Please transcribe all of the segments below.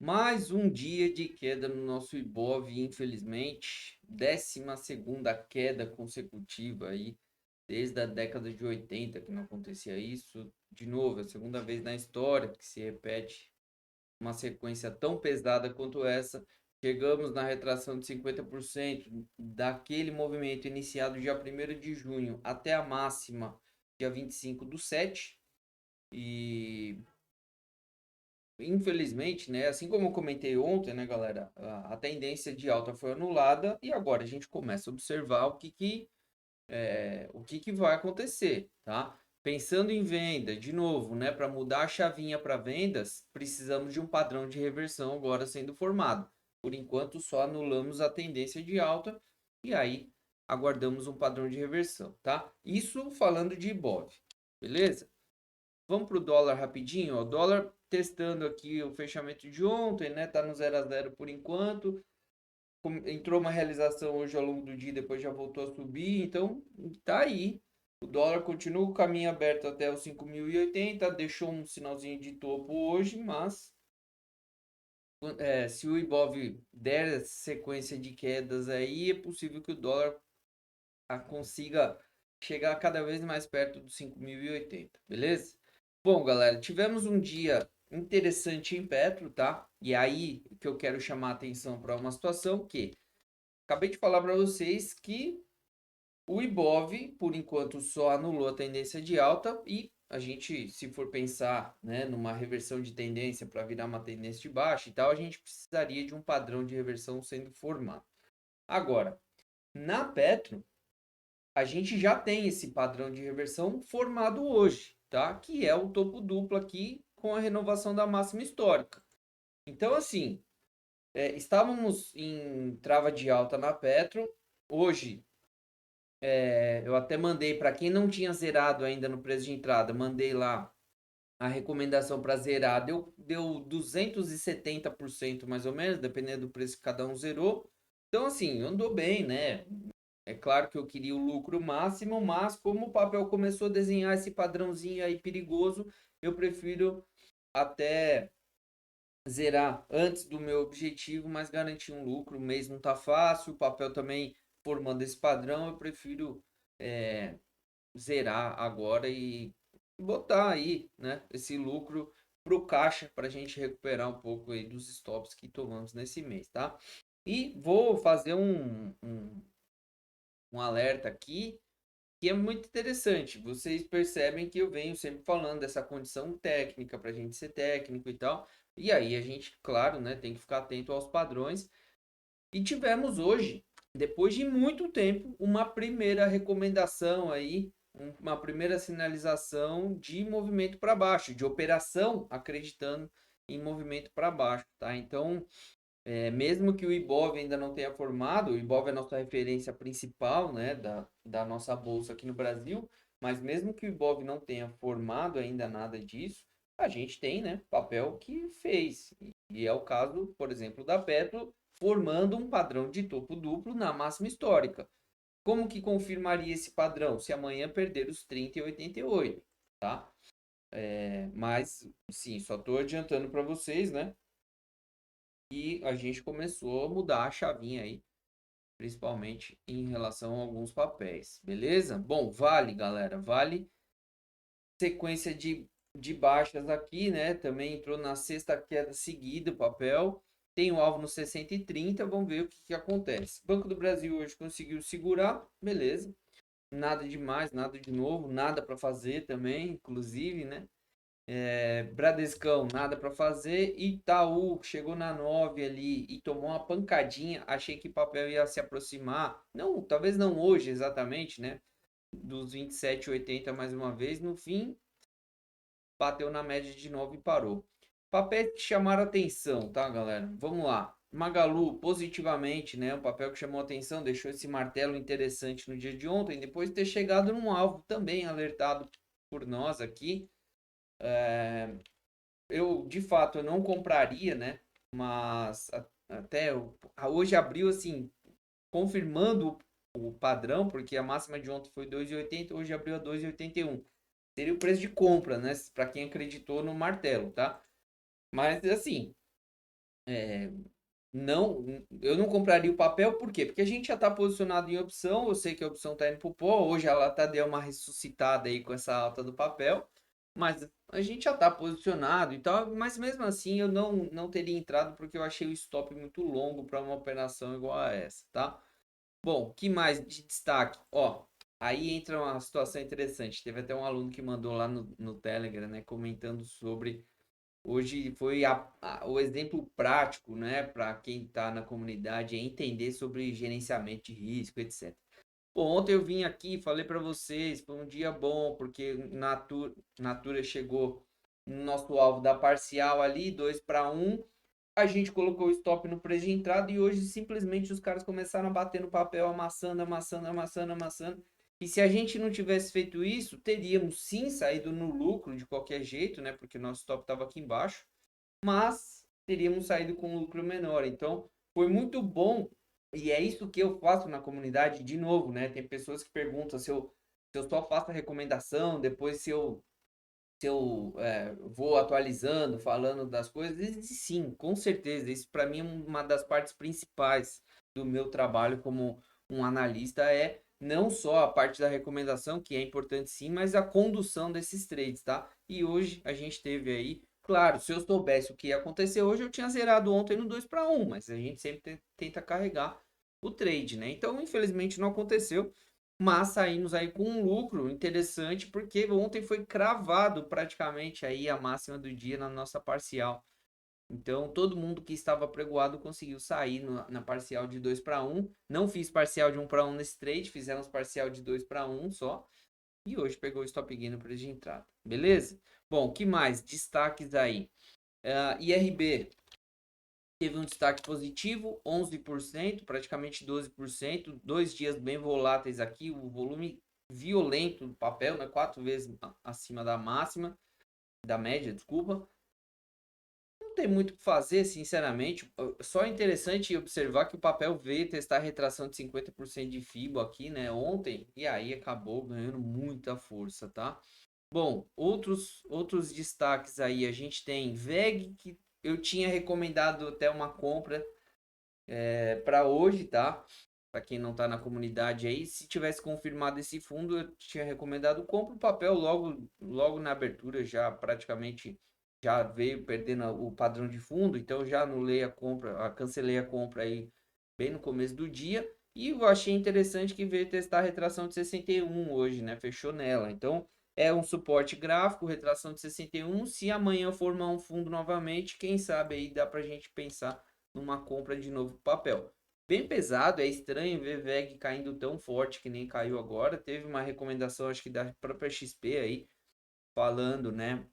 Mais um dia de queda no nosso Ibov, infelizmente. 12ª queda consecutiva aí, desde a década de 80 que não acontecia isso. De novo, é a segunda vez na história que se repete uma sequência tão pesada quanto essa. Chegamos na retração de 50% daquele movimento iniciado dia 1º de junho até a máxima dia 25/7. E infelizmente, né, assim como eu comentei ontem, né, galera, a tendência de alta foi anulada e agora a gente começa a observar o que que vai acontecer, tá? Pensando em venda, de novo, né, para mudar a chavinha para vendas, precisamos de um padrão de reversão agora sendo formado. Por enquanto, só anulamos a tendência de alta e aí aguardamos um padrão de reversão, tá? Isso falando de Ibov, beleza? Vamos para o dólar rapidinho, ó. Dólar testando aqui o fechamento de ontem, né? Tá no 0 a 0 por enquanto. Entrou uma realização hoje ao longo do dia, depois já voltou a subir, então tá aí. O dólar continua o caminho aberto até os 5.080, deixou um sinalzinho de topo hoje, mas se o Ibov der sequência de quedas aí, é possível que o dólar consiga chegar cada vez mais perto dos 5.080, beleza? Bom, galera, tivemos um dia interessante em Petro, tá? E aí que eu quero chamar a atenção para uma situação que acabei de falar para vocês que o Ibov, por enquanto, só anulou a tendência de alta e a gente, se for pensar, né, numa reversão de tendência para virar uma tendência de baixa e tal, a gente precisaria de um padrão de reversão sendo formado. Agora, na Petro, a gente já tem esse padrão de reversão formado hoje, tá? Que é o topo duplo aqui com a renovação da máxima histórica. Então, assim, estávamos em trava de alta na Petro. Hoje, eu até mandei para quem não tinha zerado ainda no preço de entrada, mandei lá a recomendação para zerar. Deu 270% mais ou menos, dependendo do preço que cada um zerou. Então, assim, andou bem, né? É claro que eu queria o lucro máximo, mas como o papel começou a desenhar esse padrãozinho aí perigoso, eu prefiro até zerar antes do meu objetivo, mas garantir um lucro. O mês não tá fácil, o papel também formando esse padrão, eu prefiro é, zerar agora e botar aí, né, esse lucro pro caixa para a gente recuperar um pouco aí dos stops que tomamos nesse mês, tá? E vou fazer um alerta aqui que é muito interessante. Vocês percebem que eu venho sempre falando dessa condição técnica para a gente ser técnico e tal. E aí a gente, claro, né, tem que ficar atento aos padrões. E tivemos hoje, depois de muito tempo, uma primeira recomendação aí, uma primeira sinalização de movimento para baixo, de operação acreditando em movimento para baixo, tá? Então, mesmo que o Ibov ainda não tenha formado, o Ibov é a nossa referência principal, né, da nossa bolsa aqui no Brasil, mas mesmo que o Ibov não tenha formado ainda nada disso, a gente tem, né, papel que fez. E é o caso, por exemplo, da Petro, formando um padrão de topo duplo na máxima histórica. Como que confirmaria esse padrão se amanhã perder os 30 e 88, tá? Mas, sim, só estou adiantando para vocês, né? E a gente começou a mudar a chavinha aí, principalmente em relação a alguns papéis, beleza? Bom, Vale, galera, Vale, sequência de baixas aqui, né? Também entrou na sexta queda seguida o papel, tem o alvo no 60 e 30, vamos ver o que acontece. Banco do Brasil hoje conseguiu segurar, beleza, nada demais, nada de novo, nada para fazer também, inclusive, né? Bradescão, nada para fazer. Itaú chegou na 9 ali e tomou uma pancadinha. Achei que o papel ia se aproximar. Não, talvez não hoje exatamente, né? Dos 27,80 mais uma vez. No fim, bateu na média de 9 e parou. Papéis que chamaram atenção, tá, galera? Vamos lá. Magalu, positivamente, né? Um papel que chamou atenção, deixou esse martelo interessante no dia de ontem, depois de ter chegado num alvo também alertado por nós aqui. Eu de fato eu não compraria, né? Mas até hoje abriu assim, confirmando o padrão, porque a máxima de ontem foi 2,80, hoje abriu a 2,81. Seria o preço de compra, né? Para quem acreditou no martelo, tá? Mas assim, Não, eu não compraria o papel, por quê? Porque a gente já está posicionado em opção, eu sei que a opção está indo pro pó, hoje ela tá deu uma ressuscitada aí com essa alta do papel, mas a gente já está posicionado e tal, mas mesmo assim eu não teria entrado porque eu achei o stop muito longo para uma operação igual a essa, tá? Bom, que mais de destaque? Ó, aí entra uma situação interessante. Teve até um aluno que mandou lá no Telegram, né, comentando sobre. Hoje foi o exemplo prático, né, para quem está na comunidade, é entender sobre gerenciamento de risco, etc. Bom, ontem eu vim aqui e falei para vocês, foi um dia bom, porque Natura chegou no nosso alvo da parcial ali, 2-1. A gente colocou o stop no preço de entrada e hoje simplesmente os caras começaram a bater no papel, amassando, amassando, amassando, amassando. E se a gente não tivesse feito isso, teríamos sim saído no lucro de qualquer jeito, né? Porque o nosso stop estava aqui embaixo, mas teríamos saído com um lucro menor. Então, foi muito bom. E é isso que eu faço na comunidade de novo, né? Tem pessoas que perguntam se eu só faço a recomendação, depois se eu vou atualizando, falando das coisas, e sim, com certeza. Isso para mim é uma das partes principais do meu trabalho como um analista é não só a parte da recomendação, que é importante sim, mas a condução desses trades, tá? E hoje a gente teve aí, claro, se eu soubesse o que ia acontecer hoje, eu tinha zerado ontem no 2-1, mas a gente sempre tenta carregar o trade, né? Então, infelizmente não aconteceu, mas saímos aí com um lucro interessante, porque ontem foi cravado praticamente aí a máxima do dia na nossa parcial. Então, todo mundo que estava pregoado conseguiu sair na parcial de 2-1. Não fiz parcial de 1-1 nesse trade, fizemos parcial de 2-1 só. E hoje pegou o stop gain no preço de entrada. Beleza? Bom, que mais? Destaques aí. IRB teve um destaque positivo, 11%, praticamente 12%. 2 dias bem voláteis aqui, o volume violento do papel, né? 4 vezes acima da máxima, da média, desculpa. Não tem muito o que fazer, sinceramente. Só é interessante observar que o papel veio testar a retração de 50% de FIBO aqui, né? Ontem, e aí acabou ganhando muita força, tá? Bom, outros destaques aí, a gente tem VEG, que eu tinha recomendado até uma compra para hoje, tá? Para quem não está na comunidade aí, se tivesse confirmado esse fundo, eu tinha recomendado compra o papel logo na abertura, já praticamente já veio perdendo o padrão de fundo, então já anulei a compra, cancelei a compra aí bem no começo do dia. E eu achei interessante que veio testar a retração de 61 hoje, né? Fechou nela. Então, é um suporte gráfico, retração de 61. Se amanhã formar um fundo novamente, quem sabe aí dá pra gente pensar numa compra de novo papel. Bem pesado, é estranho ver VEG caindo tão forte que nem caiu agora. Teve uma recomendação, acho que da própria XP aí, falando, né,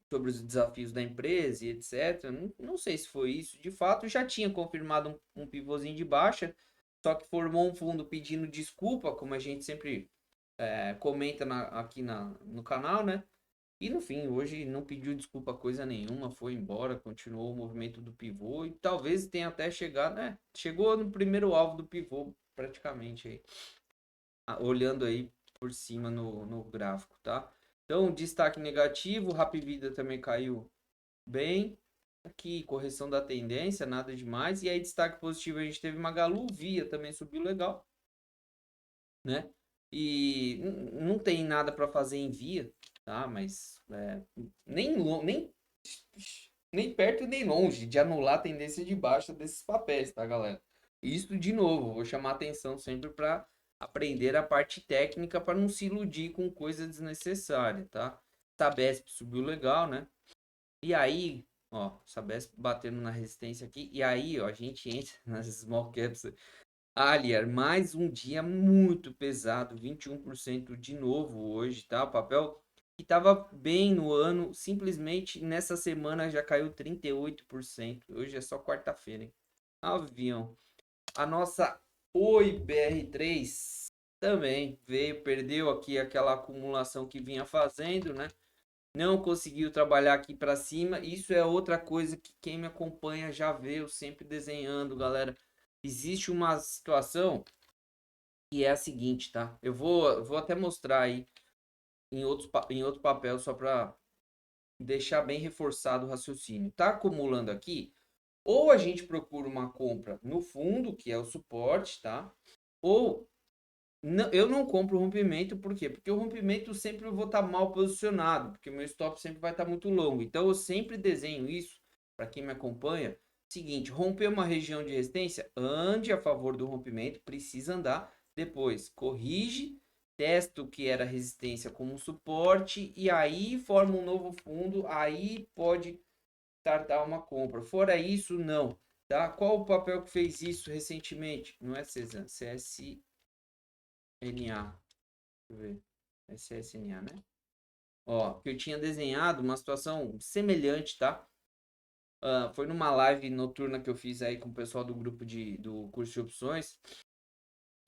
sobre os desafios da empresa e etc. Não sei se foi isso. De fato, já tinha confirmado um pivôzinho de baixa, só que formou um fundo pedindo desculpa, como a gente sempre comenta aqui no canal, né? E no fim, hoje não pediu desculpa coisa nenhuma, foi embora, continuou o movimento do pivô e talvez tenha até chegado, né? Chegou no primeiro alvo do pivô, praticamente aí, olhando aí por cima no gráfico, tá? Então, destaque negativo, Rapvida também caiu bem. Aqui, correção da tendência, nada demais. E aí, destaque positivo, a gente teve Magalu, Via também subiu legal, né? E não tem nada para fazer em Via, tá? Mas nem perto e nem longe de anular a tendência de baixa desses papéis, tá, galera? Isso, de novo, vou chamar atenção sempre para aprender a parte técnica para não se iludir com coisa desnecessária, tá? Sabesp subiu legal, né? E aí, ó, Sabesp batendo na resistência aqui. E aí, ó, a gente entra nas small caps. Aliar, mais um dia muito pesado, 21% de novo hoje, tá? O papel que estava bem no ano, simplesmente nessa semana já caiu 38%. Hoje é só quarta-feira, hein? Avião. A nossa Oi BR3 também veio, perdeu aqui aquela acumulação que vinha fazendo, né? Não conseguiu trabalhar aqui para cima. Isso é outra coisa que quem me acompanha já vê eu sempre desenhando, galera. Existe uma situação e é a seguinte, tá? Eu vou até mostrar aí em outro papel só para deixar bem reforçado o raciocínio. Tá acumulando aqui? Ou a gente procura uma compra no fundo, que é o suporte, tá? Ou eu não compro o rompimento, por quê? Porque o rompimento sempre eu vou estar mal posicionado, porque o meu stop sempre vai estar muito longo. Então eu sempre desenho isso, para quem me acompanha, seguinte, romper uma região de resistência, ande a favor do rompimento, precisa andar, depois corrige, testa o que era resistência como suporte, e aí forma um novo fundo, aí pode startar uma compra. Fora isso, não. Tá? Qual o papel que fez isso recentemente? Não é Cezanne, CSNA. Deixa eu ver. É CSNA, né? Ó, que eu tinha desenhado uma situação semelhante, tá? Foi numa live noturna que eu fiz aí com o pessoal do grupo do curso de opções.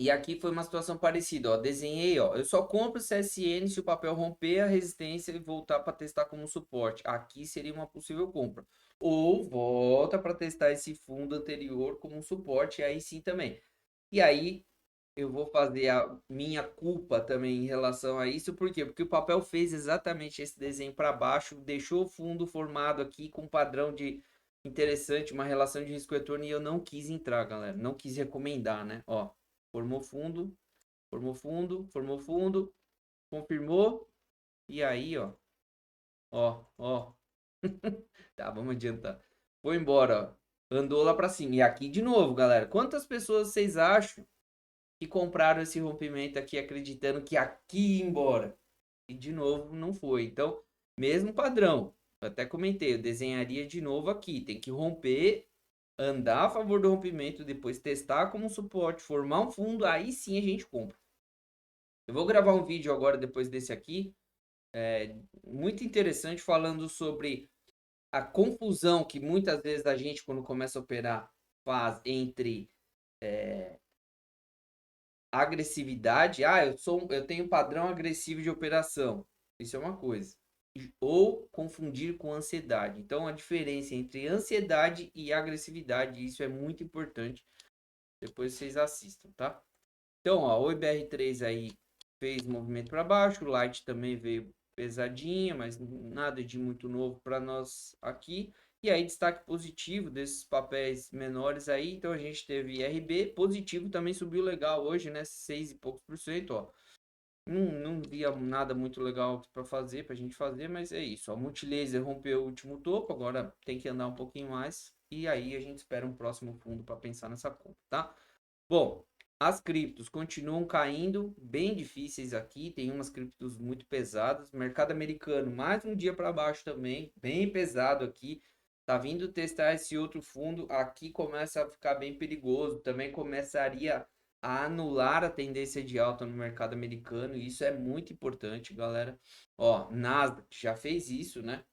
E aqui foi uma situação parecida, ó. Desenhei, ó. Eu só compro CSN se o papel romper a resistência e voltar para testar como suporte. Aqui seria uma possível compra. Ou volta para testar esse fundo anterior como suporte, aí sim também. E aí eu vou fazer a minha culpa também em relação a isso, por quê? Porque o papel fez exatamente esse desenho para baixo, deixou o fundo formado aqui com um padrão de interessante, uma relação de risco-retorno, e eu não quis entrar, galera. Não quis recomendar, né? Ó, formou fundo, formou fundo, formou fundo, confirmou, e aí, ó. Tá, vamos adiantar. Foi embora, ó. Andou lá para cima. E aqui de novo, galera. Quantas pessoas vocês acham que compraram esse rompimento aqui acreditando que aqui ia embora? E de novo não foi. Então, mesmo padrão. Eu até comentei, eu desenharia de novo aqui. Tem que romper, andar a favor do rompimento, depois testar como suporte, formar um fundo, aí sim a gente compra. Eu vou gravar um vídeo agora depois desse aqui, muito interessante, falando sobre a confusão que muitas vezes a gente, quando começa a operar, faz entre agressividade. Eu tenho um padrão agressivo de operação. Isso é uma coisa. Ou confundir com ansiedade. Então, a diferença entre ansiedade e agressividade, isso é muito importante. Depois vocês assistam, tá? Então, ó, o IBR3 aí fez movimento para baixo, o Light também veio pesadinha, mas nada de muito novo para nós aqui. E aí, destaque positivo desses papéis menores aí. Então, a gente teve IRB positivo, também subiu legal hoje, né? 6 e poucos por cento, ó. Não via nada muito legal para fazer, pra gente fazer, mas é isso. Ó. Multilaser rompeu o último topo, agora tem que andar um pouquinho mais. E aí a gente espera um próximo fundo para pensar nessa compra, tá? Bom, as criptos continuam caindo, bem difíceis aqui. Tem umas criptos muito pesadas. Mercado americano, mais um dia para baixo também, bem pesado aqui. Tá vindo testar esse outro fundo. Aqui começa a ficar bem perigoso. Também começaria a anular a tendência de alta no mercado americano. E isso é muito importante, galera. Ó, Nasdaq já fez isso, né?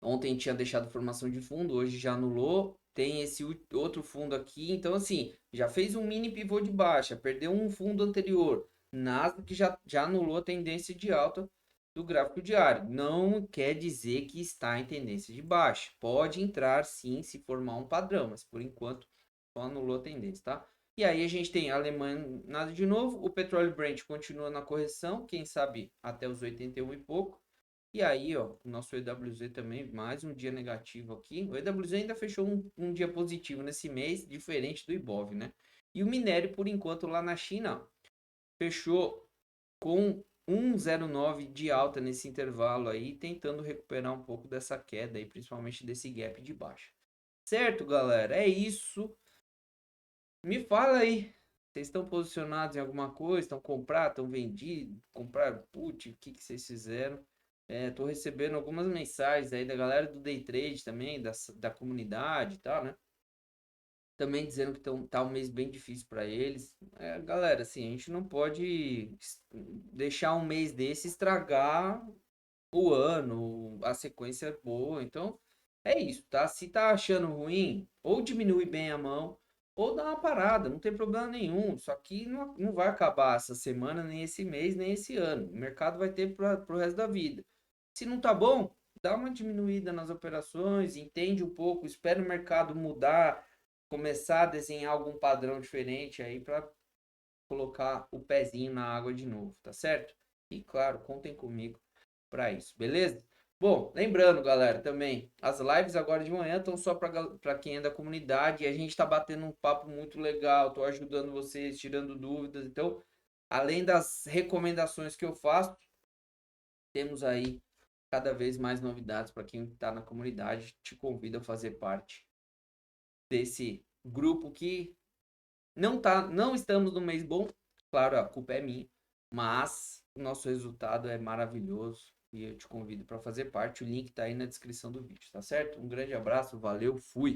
Ontem tinha deixado formação de fundo, hoje já anulou. Tem esse outro fundo aqui. Então, assim, já fez um mini pivô de baixa, perdeu um fundo anterior. Nasdaq já anulou a tendência de alta do gráfico diário. Não quer dizer que está em tendência de baixa. Pode entrar sim se formar um padrão, mas por enquanto só anulou a tendência, tá? E aí a gente tem a Alemanha, nada de novo. O petróleo Brent continua na correção, quem sabe até os 81 e pouco. E aí, ó, o nosso EWZ também, mais um dia negativo aqui. O EWZ ainda fechou um dia positivo nesse mês, diferente do Ibov, né? E o minério, por enquanto, lá na China, fechou com 1,09 de alta nesse intervalo aí, tentando recuperar um pouco dessa queda aí, principalmente desse gap de baixa. Certo, galera? É isso. Me fala aí. Vocês estão posicionados em alguma coisa? Estão comprados? Estão vendidos? Compraram put? O que vocês fizeram? Tô recebendo algumas mensagens aí da galera do Day Trade também, da comunidade e tal, né? Também dizendo que tá um mês bem difícil para eles. Galera, assim, a gente não pode deixar um mês desse estragar o ano, a sequência é boa. Então, é isso, tá? Se tá achando ruim, ou diminui bem a mão, ou dá uma parada, não tem problema nenhum. Isso aqui não vai acabar essa semana, nem esse mês, nem esse ano. O mercado vai ter pro resto da vida. Se não tá bom, dá uma diminuída nas operações, entende um pouco, espera o mercado mudar, começar a desenhar algum padrão diferente aí para colocar o pezinho na água de novo, tá certo? E claro, contem comigo para isso, beleza? Bom, lembrando, galera, também, as lives agora de manhã estão só para quem é da comunidade e a gente está batendo um papo muito legal, estou ajudando vocês, tirando dúvidas. Então, além das recomendações que eu faço, temos aí cada vez mais novidades para quem está na comunidade. Te convido a fazer parte desse grupo que não estamos no mês bom, claro, a culpa é minha, mas o nosso resultado é maravilhoso e eu te convido para fazer parte. O link está aí na descrição do vídeo, tá certo? Um grande abraço, valeu, fui!